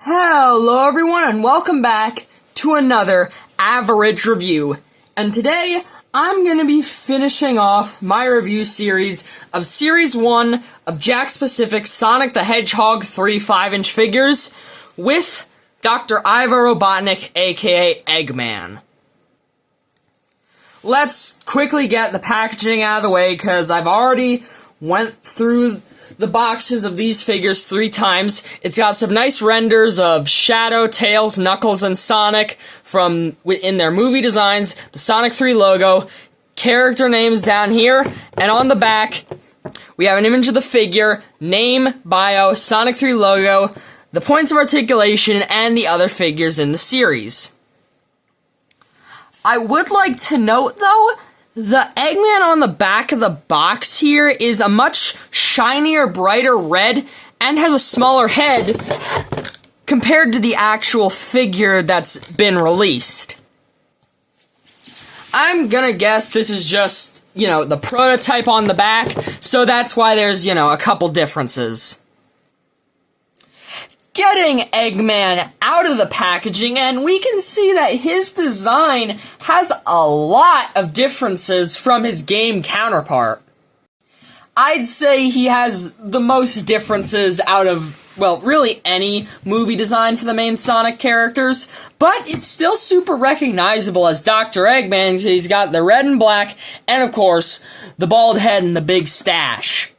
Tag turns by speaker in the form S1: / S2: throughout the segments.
S1: Hello everyone and welcome back to another average review. And today I'm going to be finishing off my review series of Series 1 of Jakks Pacific Sonic the Hedgehog 3 5-inch figures with Dr. Ivo Robotnik, aka Eggman. Let's quickly get the packaging out of the way because I've already went through the boxes of these figures 3 times. It's got some nice renders of Shadow, Tails, Knuckles, and Sonic from within their movie designs, the Sonic 3 logo, character names down here, and on the back, we have an image of the figure, name, bio, Sonic 3 logo, the points of articulation, and the other figures in the series. I would like to note, though, the Eggman on the back of the box here is a much shinier, brighter red and has a smaller head compared to the actual figure that's been released. I'm gonna guess this is just, the prototype on the back, so that's why there's, a couple differences. Getting Eggman out of the packaging, and we can see that his design has a lot of differences from his game counterpart. I'd say he has the most differences out of, really any movie design for the main Sonic characters, but it's still super recognizable as Dr. Eggman because he's got the red and black, and of course, the bald head and the big stash.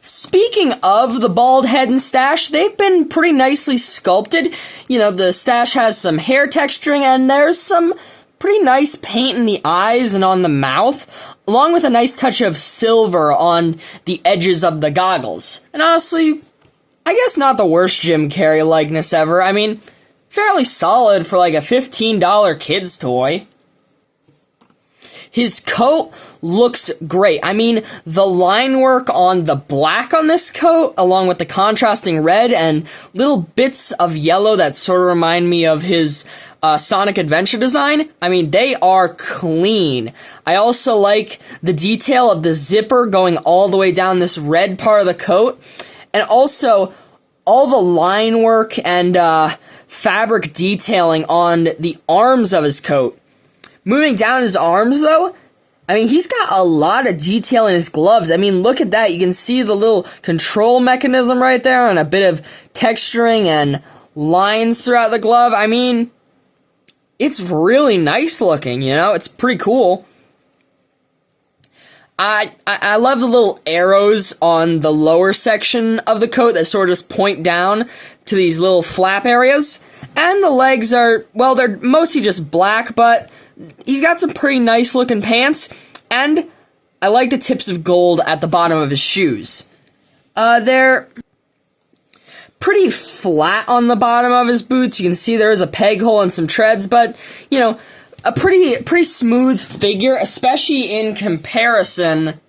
S1: Speaking of the bald head and stash, they've been pretty nicely sculpted. The stash has some hair texturing, and there's some pretty nice paint in the eyes and on the mouth, along with a nice touch of silver on the edges of the goggles. And honestly, I guess not the worst Jim Carrey likeness ever. I mean, fairly solid for like a $15 kid's toy. His coat looks great. I mean, the line work on the black on this coat, along with the contrasting red and little bits of yellow that sort of remind me of his Sonic Adventure design, I mean, they are clean. I also like the detail of the zipper going all the way down this red part of the coat, and also all the line work and fabric detailing on the arms of his coat. Moving down his arms, though, I mean, he's got a lot of detail in his gloves. I mean, look at that. You can see the little control mechanism right there and a bit of texturing and lines throughout the glove. I mean, it's really nice looking, It's pretty cool. I love the little arrows on the lower section of the coat that sort of just point down to these little flap areas. And the legs are, they're mostly just black, but he's got some pretty nice looking pants, and I like the tips of gold at the bottom of his shoes. They're pretty flat on the bottom of his boots. You can see there is a peg hole and some treads, but, a pretty smooth figure, especially in comparison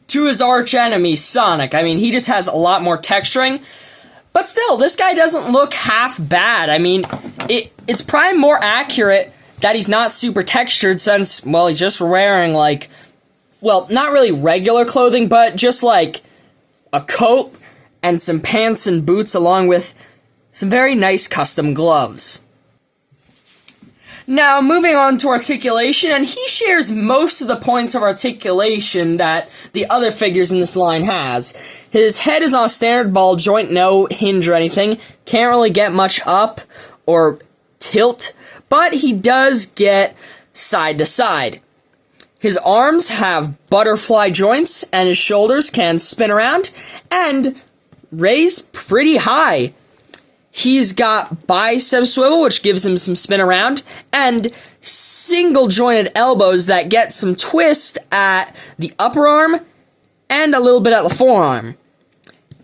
S1: to his arch enemy, Sonic. I mean, he just has a lot more texturing. But still, this guy doesn't look half bad. I mean, it's probably more accurate that he's not super textured since, he's just wearing, not really regular clothing, but just, a coat and some pants and boots along with some very nice custom gloves. Now, moving on to articulation, and he shares most of the points of articulation that the other figures in this line has. His head is on a standard ball joint, no hinge or anything. Can't really get much up or tilt, but he does get side to side. His arms have butterfly joints, and his shoulders can spin around and raise pretty high. He's got bicep swivel, which gives him some spin around, and single jointed elbows that get some twist at the upper arm and a little bit at the forearm.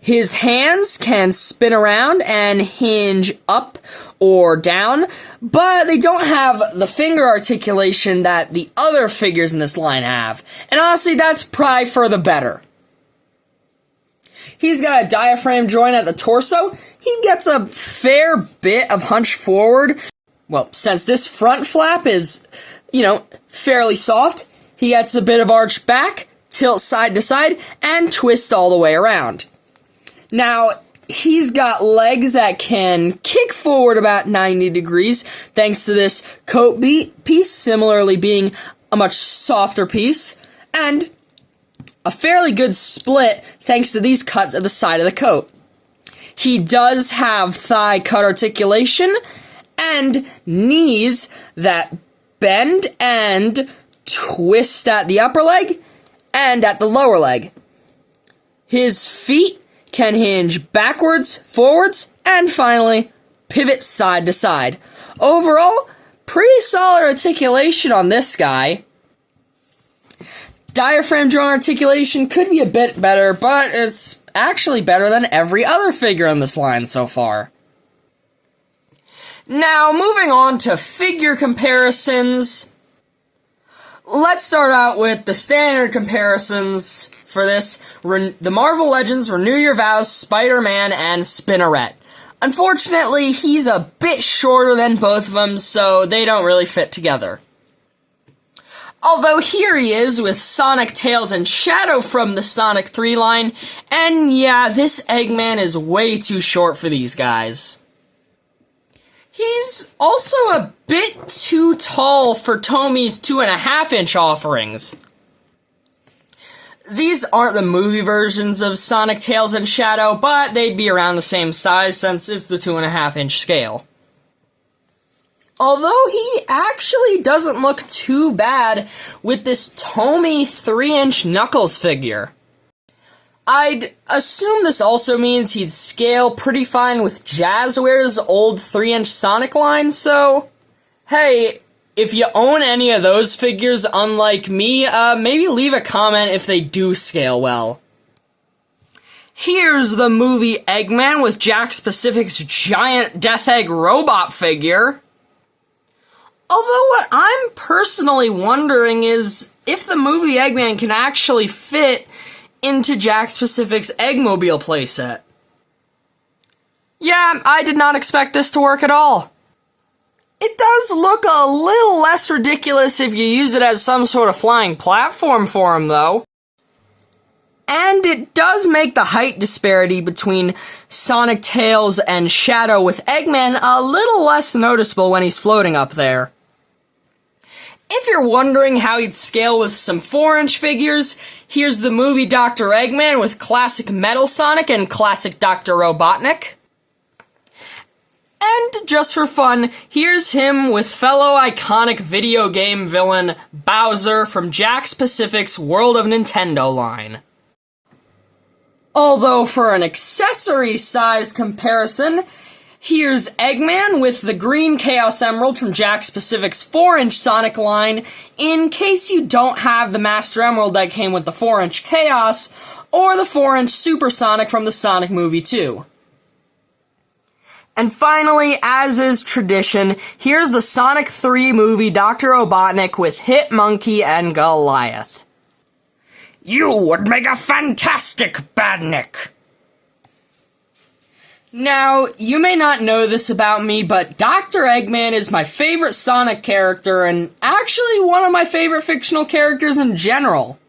S1: His hands can spin around and hinge up or down, but they don't have the finger articulation that the other figures in this line have. And honestly, that's probably for the better. He's got a diaphragm joint at the torso. He gets a fair bit of hunch forward. Since this front flap is, fairly soft, he gets a bit of arch back, tilt side to side, and twist all the way around. Now, he's got legs that can kick forward about 90 degrees thanks to this coat piece, similarly being a much softer piece, and a fairly good split thanks to these cuts at the side of the coat. He does have thigh cut articulation and knees that bend and twist at the upper leg and at the lower leg. His feet can hinge backwards, forwards, and finally pivot side to side. Overall, pretty solid articulation on this guy. Diaphragm joint articulation could be a bit better, but it's actually better than every other figure in this line so far. Now, moving on to figure comparisons. Let's start out with the standard comparisons for this. The Marvel Legends Renew Your Vows, Spider-Man, and Spinneret. Unfortunately, he's a bit shorter than both of them, so they don't really fit together. Although here he is with Sonic, Tails, and Shadow from the Sonic 3 line, and yeah, this Eggman is way too short for these guys. He's also a bit too tall for Tommy's 2.5-inch offerings. These aren't the movie versions of Sonic, Tails, and Shadow, but they'd be around the same size since it's the 2.5-inch scale. Although he actually doesn't look too bad with this Tommy 3-inch Knuckles figure. I'd assume this also means he'd scale pretty fine with Jazzware's old 3-inch Sonic line, so hey, if you own any of those figures unlike me, maybe leave a comment if they do scale well. Here's the movie Eggman with Jakks Pacific's giant Death Egg robot figure. Although what I'm personally wondering is if the movie Eggman can actually fit into Jakks Pacific's Eggmobile playset. Yeah, I did not expect this to work at all. It does look a little less ridiculous if you use it as some sort of flying platform for him, though. And it does make the height disparity between Sonic, Tails, and Shadow with Eggman a little less noticeable when he's floating up there. If you're wondering how he'd scale with some 4-inch figures, here's the movie Dr. Eggman with classic Metal Sonic and classic Dr. Robotnik. And just for fun, here's him with fellow iconic video game villain Bowser from Jakks Pacific's World of Nintendo line. Although for an accessory size comparison, here's Eggman with the green Chaos Emerald from Jakks Pacific's 4-inch Sonic line, in case you don't have the Master Emerald that came with the 4-inch Chaos, or the 4-inch Super Sonic from the Sonic movie 2. And finally, as is tradition, here's the Sonic 3 movie Dr. Robotnik with Hit Monkey and Goliath. You would make a fantastic Badnik! Now, you may not know this about me, but Dr. Eggman is my favorite Sonic character, and actually one of my favorite fictional characters in general.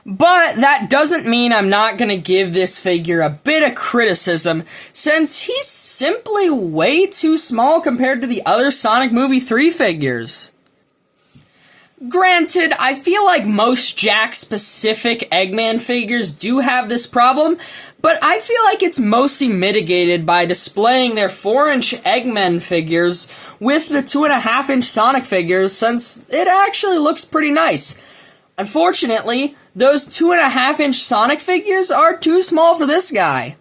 S1: But that doesn't mean I'm not gonna give this figure a bit of criticism, since he's simply way too small compared to the other Sonic Movie 3 figures. Granted, I feel like most Jakks Pacific Eggman figures do have this problem, but I feel like it's mostly mitigated by displaying their 4-inch Eggman figures with the 2.5-inch Sonic figures, since it actually looks pretty nice. Unfortunately, those 2.5-inch Sonic figures are too small for this guy.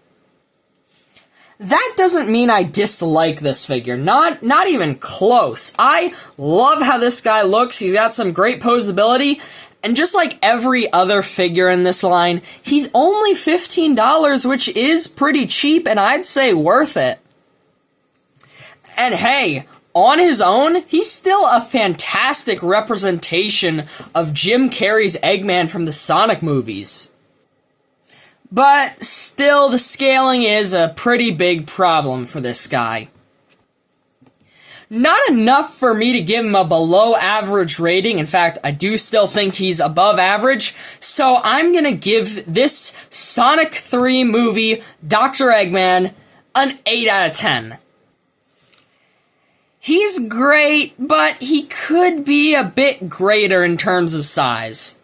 S1: That doesn't mean I dislike this figure, not even close. I love how this guy looks, he's got some great posability, and just like every other figure in this line, he's only $15, which is pretty cheap, and I'd say worth it. And hey, on his own, he's still a fantastic representation of Jim Carrey's Eggman from the Sonic movies. But still, the scaling is a pretty big problem for this guy. Not enough for me to give him a below average rating. In fact, I do still think he's above average. So I'm gonna give this Sonic 3 movie, Dr. Eggman, an 8 out of 10. He's great, but he could be a bit greater in terms of size.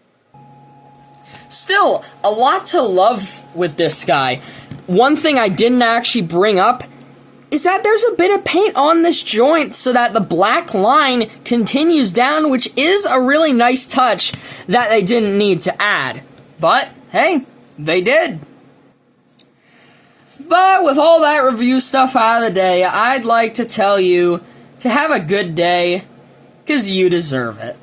S1: Still, a lot to love with this guy. One thing I didn't actually bring up is that there's a bit of paint on this joint so that the black line continues down, which is a really nice touch that they didn't need to add. But, hey, they did. But with all that review stuff out of the day, I'd like to tell you to have a good day, 'cause you deserve it.